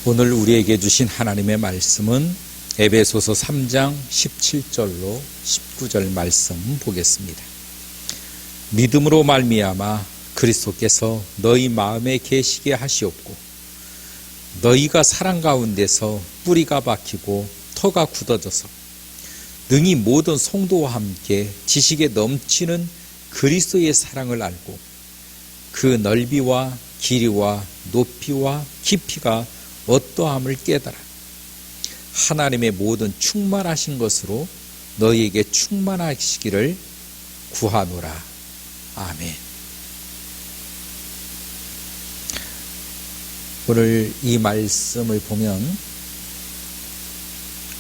오늘 우리에게 주신 하나님의 말씀은 에베소서 3장 17절로 19절 말씀 보겠습니다. 믿음으로 말미암아 그리스도께서 너희 마음에 계시게 하시옵고 너희가 사랑 가운데서 뿌리가 박히고 터가 굳어져서 능히 모든 성도와 함께 지식에 넘치는 그리스도의 사랑을 알고 그 넓이와 길이와 높이와 깊이가 어떠함을 깨달아 하나님의 모든 충만하신 것으로 너희에게 충만하시기를 구하노라. 아멘. 오늘 이 말씀을 보면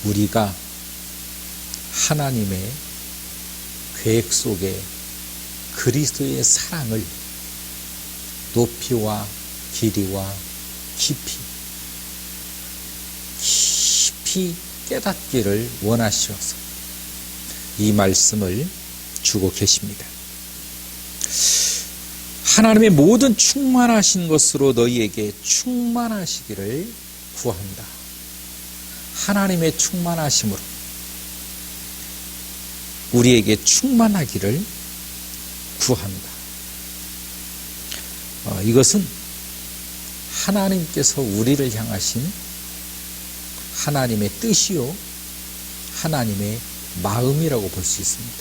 우리가 하나님의 계획 속에 그리스도의 사랑을 높이와 길이와 깊이 깨닫기를 원하셔서 이 말씀을 주고 계십니다. 하나님의 모든 충만하신 것으로 너희에게 충만하시기를 구한다. 하나님의 충만하심으로 우리에게 충만하기를 구한다. 이것은 하나님께서 우리를 향하신 하나님의 뜻이요 하나님의 마음이라고 볼 수 있습니다.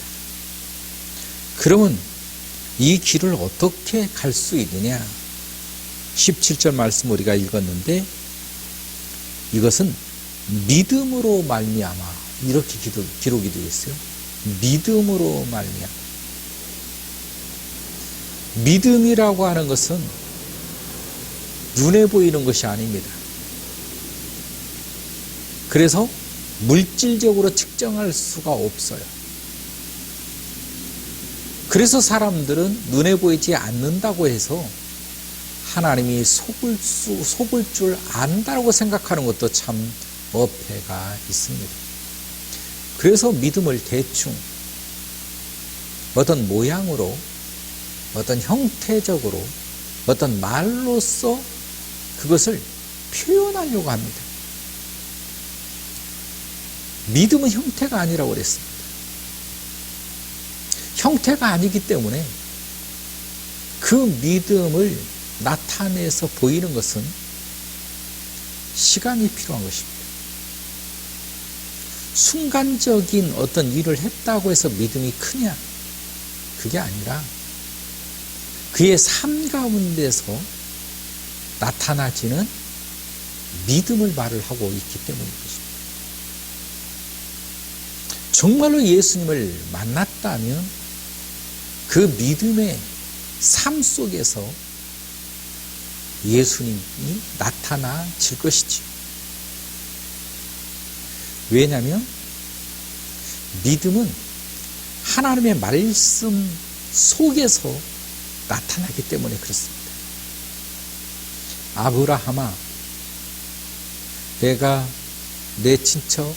그러면 이 길을 어떻게 갈 수 있느냐? 17절 말씀 우리가 읽었는데 이것은 믿음으로 말미암아 이렇게 기록이 되어 있어요. 믿음으로 말미암아. 믿음이라고 하는 것은 눈에 보이는 것이 아닙니다. 그래서 물질적으로 측정할 수가 없어요. 그래서 사람들은 눈에 보이지 않는다고 해서 하나님이 속을 줄 안다고 생각하는 것도 참 어폐가 있습니다. 그래서 믿음을 대충 어떤 모양으로 어떤 형태적으로 어떤 말로써 그것을 표현하려고 합니다. 믿음은 형태가 아니라고 그랬습니다. 형태가 아니기 때문에 그 믿음을 나타내서 보이는 것은 시간이 필요한 것입니다. 순간적인 어떤 일을 했다고 해서 믿음이 크냐? 그게 아니라 그의 삶 가운데서 나타나지는 믿음을 말을 하고 있기 때문인 것입니다. 정말로 예수님을 만났다면 그 믿음의 삶 속에서 예수님이 나타나질 것이죠. 왜냐하면 믿음은 하나님의 말씀 속에서 나타나기 때문에 그렇습니다. 아브라함아, 내가 내 친척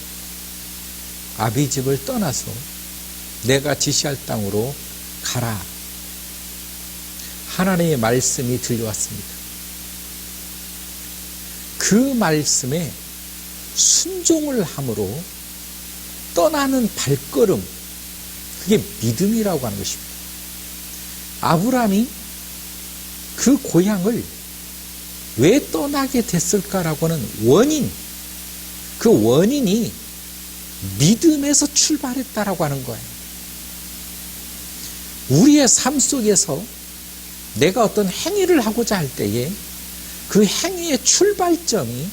아비 집을 떠나서 내가 지시할 땅으로 가라. 하나님의 말씀이 들려왔습니다. 그 말씀에 순종을 함으로 떠나는 발걸음, 그게 믿음이라고 하는 것입니다. 아브라함이 그 고향을 왜 떠나게 됐을까라고 하는 원인, 그 원인이 믿음에서 출발했다라고 하는 거예요. 우리의 삶 속에서 내가 어떤 행위를 하고자 할 때에 그 행위의 출발점이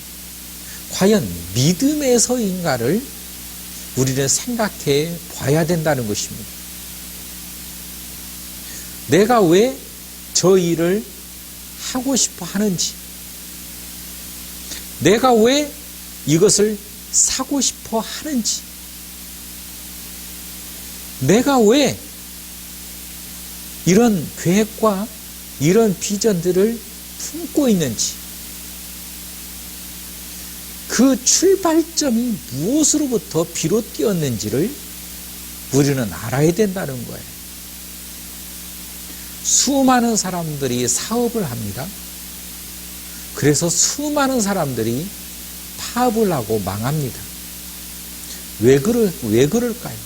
과연 믿음에서인가를 우리는 생각해 봐야 된다는 것입니다. 내가 왜 저 일을 하고 싶어 하는지, 내가 왜 이것을 사고 싶어 하는지, 내가 왜 이런 계획과 이런 비전들을 품고 있는지, 그 출발점이 무엇으로부터 비롯되었는지를 우리는 알아야 된다는 거예요. 수많은 사람들이 사업을 합니다. 그래서 수많은 사람들이 사업을 하고 망합니다. 왜 그럴까요?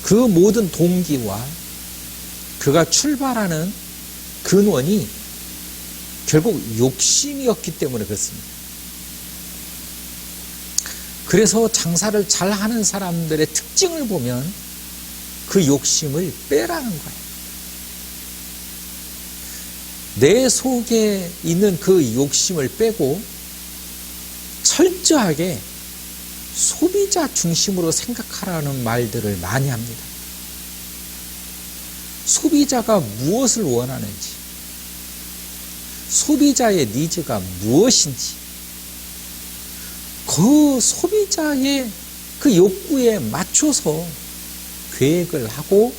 그 모든 동기와 그가 출발하는 근원이 결국 욕심이었기 때문에 그렇습니다. 그래서 장사를 잘하는 사람들의 특징을 보면 그 욕심을 빼라는 거예요. 내 속에 있는 그 욕심을 빼고 철저하게 소비자 중심으로 생각하라는 말들을 많이 합니다. 소비자가 무엇을 원하는지, 소비자의 니즈가 무엇인지, 그 소비자의 그 욕구에 맞춰서 계획을 하고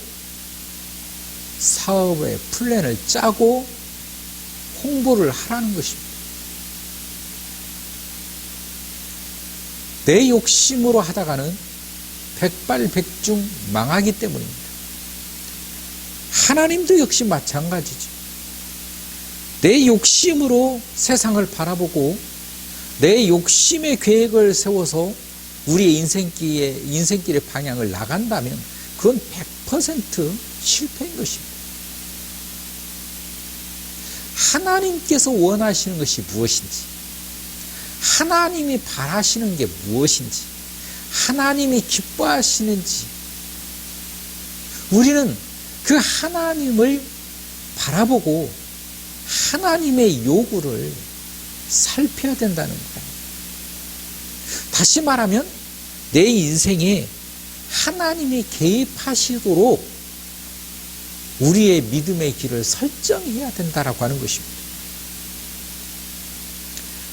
사업의 플랜을 짜고 홍보를 하라는 것입니다. 내 욕심으로 하다가는 백발백중 망하기 때문입니다. 하나님도 역시 마찬가지죠. 내 욕심으로 세상을 바라보고 내 욕심의 계획을 세워서 우리의 인생길의 방향을 나간다면 그건 100% 실패인 것입니다. 하나님께서 원하시는 것이 무엇인지, 하나님이 바라시는 게 무엇인지, 하나님이 기뻐하시는지, 우리는 그 하나님을 바라보고 하나님의 요구를 살펴야 된다는 거예요. 다시 말하면 내 인생에 하나님이 개입하시도록 우리의 믿음의 길을 설정해야 된다라고 하는 것입니다.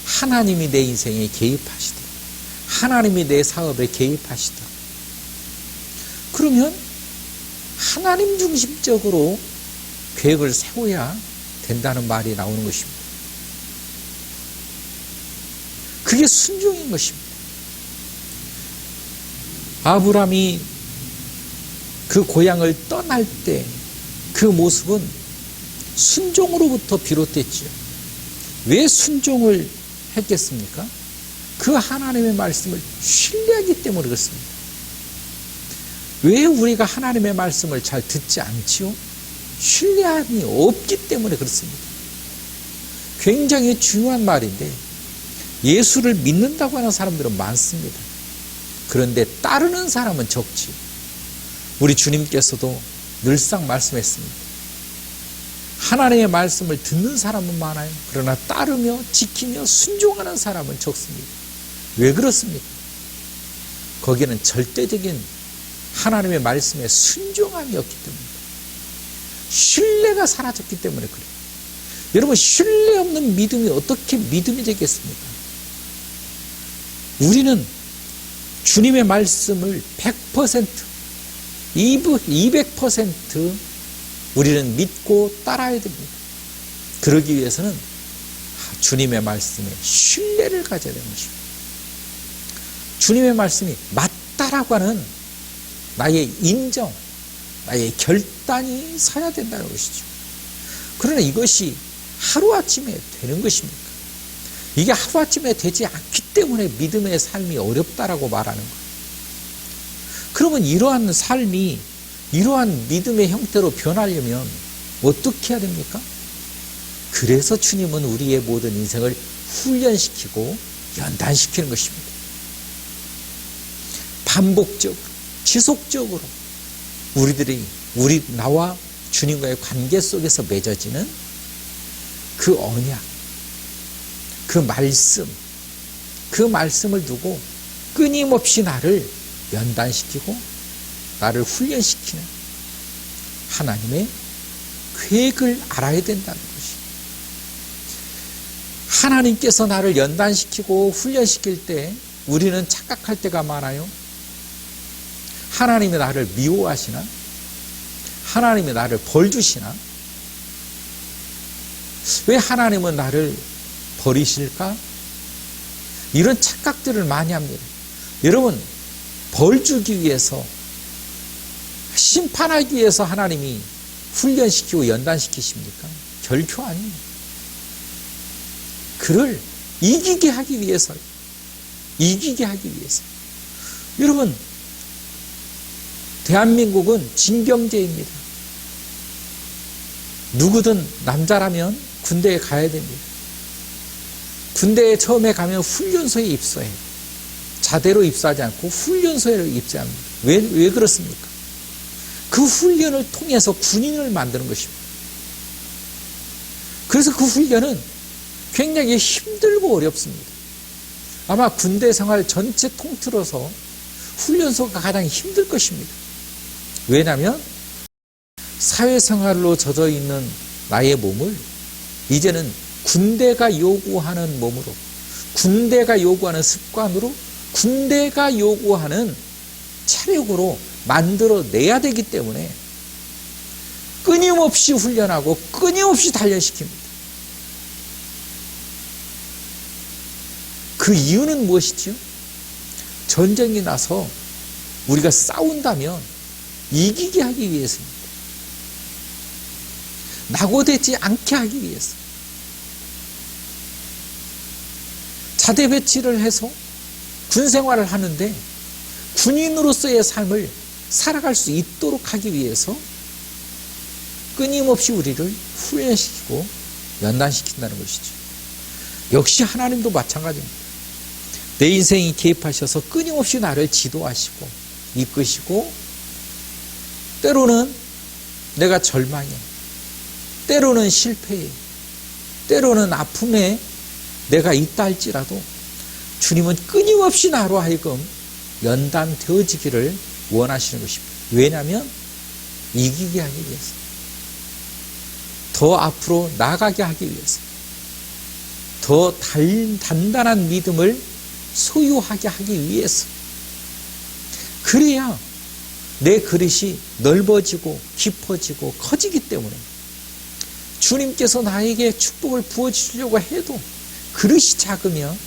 하나님이 내 인생에 개입하시도록, 하나님이 내 사업에 개입하시도록. 그러면 하나님 중심적으로 계획을 세워야 된다는 말이 나오는 것입니다. 그게 순종인 것입니다. 아브라함이 그 고향을 떠날 때 그 모습은 순종으로부터 비롯됐죠. 왜 순종을 했겠습니까? 그 하나님의 말씀을 신뢰하기 때문에 그렇습니다. 왜 우리가 하나님의 말씀을 잘 듣지 않지요? 신뢰함이 없기 때문에 그렇습니다. 굉장히 중요한 말인데 예수를 믿는다고 하는 사람들은 많습니다. 그런데 따르는 사람은 적지요. 우리 주님께서도 늘상 말씀했습니다. 하나님의 말씀을 듣는 사람은 많아요. 그러나 따르며 지키며 순종하는 사람은 적습니다. 왜 그렇습니까? 거기는 절대적인 하나님의 말씀에 순종함이 없기 때문입니다. 신뢰가 사라졌기 때문에 그래요. 여러분, 신뢰 없는 믿음이 어떻게 믿음이 되겠습니까? 우리는 주님의 말씀을 100%, 200% 우리는 믿고 따라야 됩니다. 그러기 위해서는 주님의 말씀에 신뢰를 가져야 되는 것입니다. 주님의 말씀이 맞다라고 하는 나의 인정, 나의 결단이 서야 된다는 것이죠. 그러나 이것이 하루아침에 되는 것입니까? 이게 하루아침에 되지 않기 때문에 믿음의 삶이 어렵다라고 말하는 거예요. 그러면 이러한 삶이, 이러한 믿음의 형태로 변하려면 어떻게 해야 됩니까? 그래서 주님은 우리의 모든 인생을 훈련시키고 연단시키는 것입니다. 반복적으로, 지속적으로 나와 주님과의 관계 속에서 맺어지는 그 언약, 그 말씀을 두고 끊임없이 나를 연단시키고 나를 훈련시키는 하나님의 계획을 알아야 된다는 것이. 하나님께서 나를 연단시키고 훈련시킬 때 우리는 착각할 때가 많아요. 하나님이 나를 미워하시나? 하나님이 나를 벌 주시나? 왜 하나님은 나를 버리실까? 이런 착각들을 많이 합니다. 여러분, 벌 주기 위해서, 심판하기 위해서 하나님이 훈련시키고 연단시키십니까? 결코 아닙니다. 그를 이기게 하기 위해서요. 이기게 하기 위해서. 여러분, 대한민국은 징병제입니다. 누구든 남자라면 군대에 가야 됩니다. 군대에 처음에 가면 훈련소에 입소해요. 자대로 입소하지 않고 훈련소에 입소합니다. 왜 그렇습니까? 그 훈련을 통해서 군인을 만드는 것입니다. 그래서 그 훈련은 굉장히 힘들고 어렵습니다. 아마 군대 생활 전체 통틀어서 훈련소가 가장 힘들 것입니다. 왜냐하면 사회생활로 젖어 있는 나의 몸을 이제는 군대가 요구하는 몸으로, 군대가 요구하는 습관으로, 군대가 요구하는 체력으로 만들어내야 되기 때문에 끊임없이 훈련하고 끊임없이 단련시킵니다. 그 이유는 무엇이지요? 전쟁이 나서 우리가 싸운다면 이기게 하기 위해서입니다. 낙오되지 않게 하기 위해서. 자대 배치를 해서 군 생활을 하는데 군인으로서의 삶을 살아갈 수 있도록 하기 위해서 끊임없이 우리를 훈련시키고 연단시킨다는 것이죠. 역시 하나님도 마찬가지입니다. 내 인생에 개입하셔서 끊임없이 나를 지도하시고 이끄시고, 때로는 내가 절망해, 때로는 실패해, 때로는 아픔에 내가 있다 할지라도 주님은 끊임없이 나로 하여금 연단되어지기를 원하시는 것입니다. 왜냐하면 이기게 하기 위해서, 더 앞으로 나아가게 하기 위해서, 더 단단한 믿음을 소유하게 하기 위해서. 그래야 내 그릇이 넓어지고 깊어지고 커지기 때문에 주님께서 나에게 축복을 부어주시려고 해도 그릇이 작으면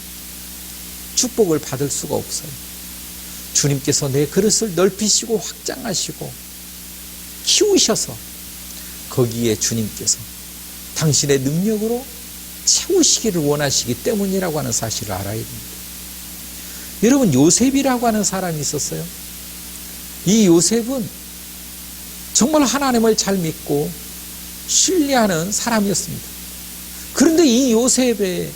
축복을 받을 수가 없어요. 주님께서 내 그릇을 넓히시고 확장하시고 키우셔서 거기에 주님께서 당신의 능력으로 채우시기를 원하시기 때문이라고 하는 사실을 알아야 됩니다. 여러분, 요셉이라고 하는 사람이 있었어요. 이 요셉은 정말 하나님을 잘 믿고 신뢰하는 사람이었습니다. 그런데 이 요셉에게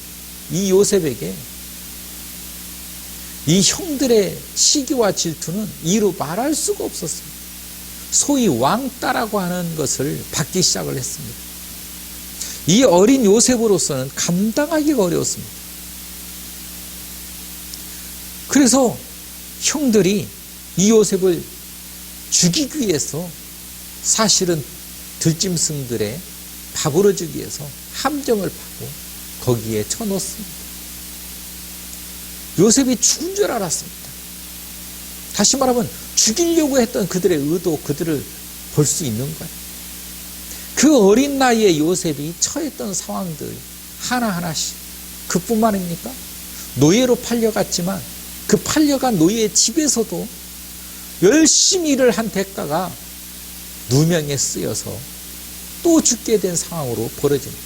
이 형들의 시기와 질투는 이루 말할 수가 없었어요. 소위 왕따라고 하는 것을 받기 시작을 했습니다. 이 어린 요셉으로서는 감당하기가 어려웠습니다. 그래서 형들이 이 요셉을 죽이기 위해서 사실은 들짐승들의 밥으로 주기 위해서 함정을 파고 거기에 쳐넣습니다. 요셉이 죽은 줄 알았습니다. 다시 말하면 죽이려고 했던 그들의 의도, 그들을 볼 수 있는 거예요. 그 어린 나이에 요셉이 처했던 상황들 하나하나씩, 그뿐만 아닙니까? 노예로 팔려갔지만 그 팔려간 노예의 집에서도 열심히 일을 한 대가가 누명에 쓰여서 또 죽게 된 상황으로 벌어집니다.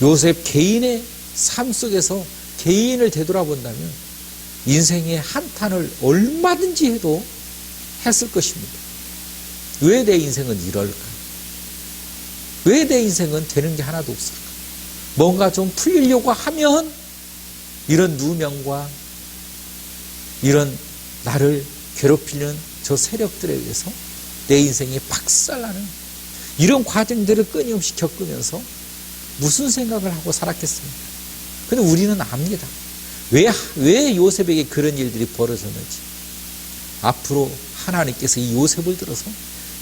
요셉 개인의 삶 속에서 개인을 되돌아본다면 인생의 한탄을 얼마든지 해도 했을 것입니다. 왜 내 인생은 이럴까? 왜 내 인생은 되는 게 하나도 없을까? 뭔가 좀 풀리려고 하면 이런 누명과 이런 나를 괴롭히는 저 세력들에 의해서 내 인생이 박살나는 이런 과정들을 끊임없이 겪으면서 무슨 생각을 하고 살았겠습니까? 근데 우리는 압니다. 왜 요셉에게 그런 일들이 벌어졌는지. 앞으로 하나님께서 이 요셉을 들어서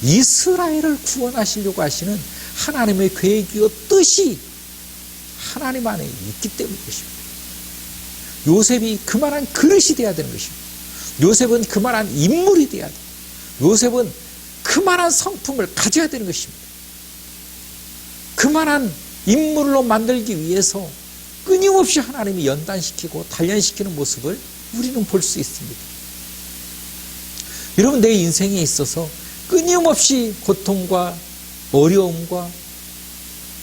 이스라엘을 구원하시려고 하시는 하나님의 계획이요 뜻이 하나님 안에 있기 때문인 것입니다. 요셉이 그만한 그릇이 되어야 되는 것입니다. 요셉은 그만한 인물이 되어야 돼요. 요셉은 그만한 성품을 가져야 되는 것입니다. 그만한 인물로 만들기 위해서 끊임없이 하나님이 연단시키고 단련시키는 모습을 우리는 볼 수 있습니다. 여러분, 내 인생에 있어서 끊임없이 고통과 어려움과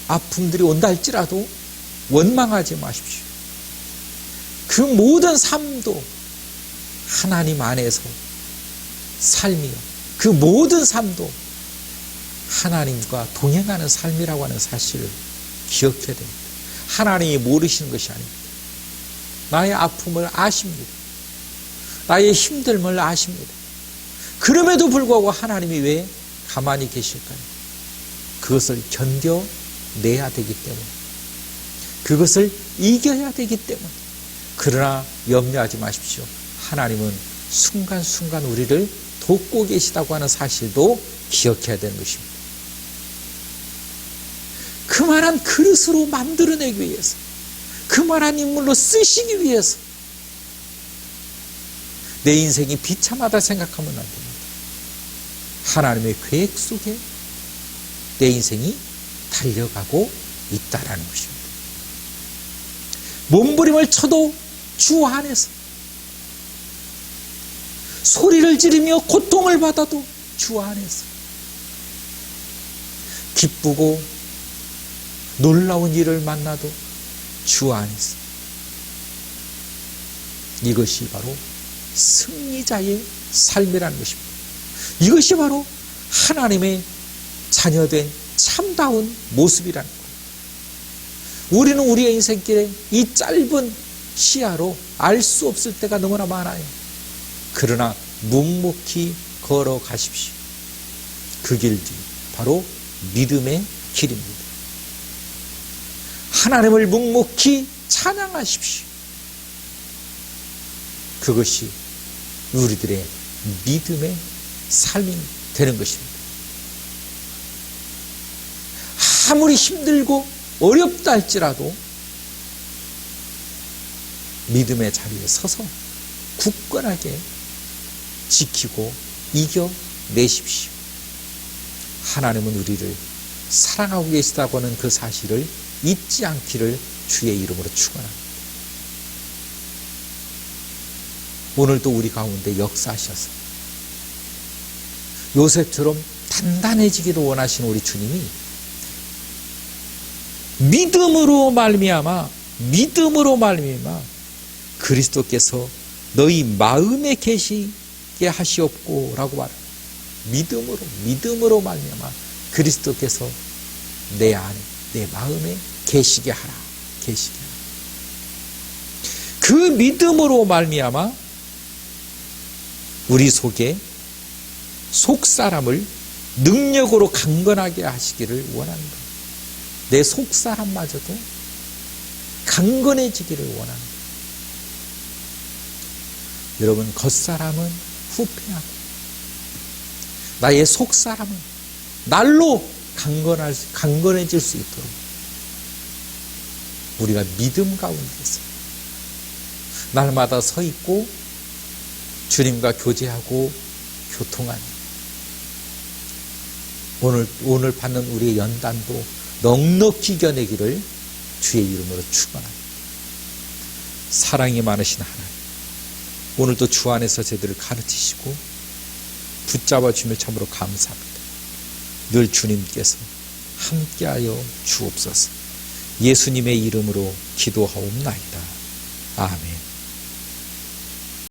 아픔들이 온다 할지라도 원망하지 마십시오. 그 모든 삶도 하나님 안에서 삶이요, 그 모든 삶도 하나님과 동행하는 삶이라고 하는 사실을 기억해야 됩니다. 하나님이 모르시는 것이 아닙니다. 나의 아픔을 아십니다. 나의 힘듦을 아십니다. 그럼에도 불구하고 하나님이 왜 가만히 계실까요? 그것을 견뎌내야 되기 때문에, 그것을 이겨야 되기 때문에. 그러나 염려하지 마십시오. 하나님은 순간순간 우리를 돕고 계시다고 하는 사실도 기억해야 되는 것입니다. 그만한 그릇으로 만들어내기 위해서, 그만한 인물로 쓰시기 위해서 내 인생이 비참하다 생각하면 안 됩니다. 하나님의 계획 속에 내 인생이 달려가고 있다라는 것입니다. 몸부림을 쳐도 주 안에서, 소리를 지르며 고통을 받아도 주 안에서, 기쁘고 놀라운 일을 만나도 주 안에서. 이것이 바로 승리자의 삶이라는 것입니다. 이것이 바로 하나님의 자녀된 참다운 모습이라는 거예요. 우리는 우리의 인생길에 이 짧은 시야로 알 수 없을 때가 너무나 많아요. 그러나 묵묵히 걸어가십시오. 그 길 뒤 바로 믿음의 길입니다. 하나님을 묵묵히 찬양하십시오. 그것이 우리들의 믿음의 삶이 되는 것입니다. 아무리 힘들고 어렵다 할지라도 믿음의 자리에 서서 굳건하게 지키고 이겨내십시오. 하나님은 우리를 사랑하고 계시다고 하는 그 사실을 잊지 않기를 주의 이름으로 축원합니다. 오늘도 우리 가운데 역사하셔서 요셉처럼 단단해지기를 원하시는 우리 주님이 믿음으로 말미암아 그리스도께서 너희 마음에 계시게 하시옵고 라고 말합니다. 믿음으로 말미암아 그리스도께서 내 안에, 내 마음에 계시게 하라. 그 믿음으로 말미암아 우리 속에 속사람을 능력으로 강건하게 하시기를 원합니다. 내 속사람마저도 강건해지기를 원합니다. 여러분, 겉사람은 후패하고 나의 속사람은 날로 강건해질 수 있도록 우리가 믿음 가운데서 날마다 서 있고 주님과 교제하고 교통하는 오늘 받는 우리의 연단도 넉넉히 이겨내기를 주의 이름으로 축원합니다. 사랑이 많으신 하나님, 오늘도 주 안에서 저희들을 가르치시고 붙잡아 주며 참으로 감사합니다. 늘 주님께서 함께하여 주옵소서. 예수님의 이름으로 기도하옵나이다. 아멘.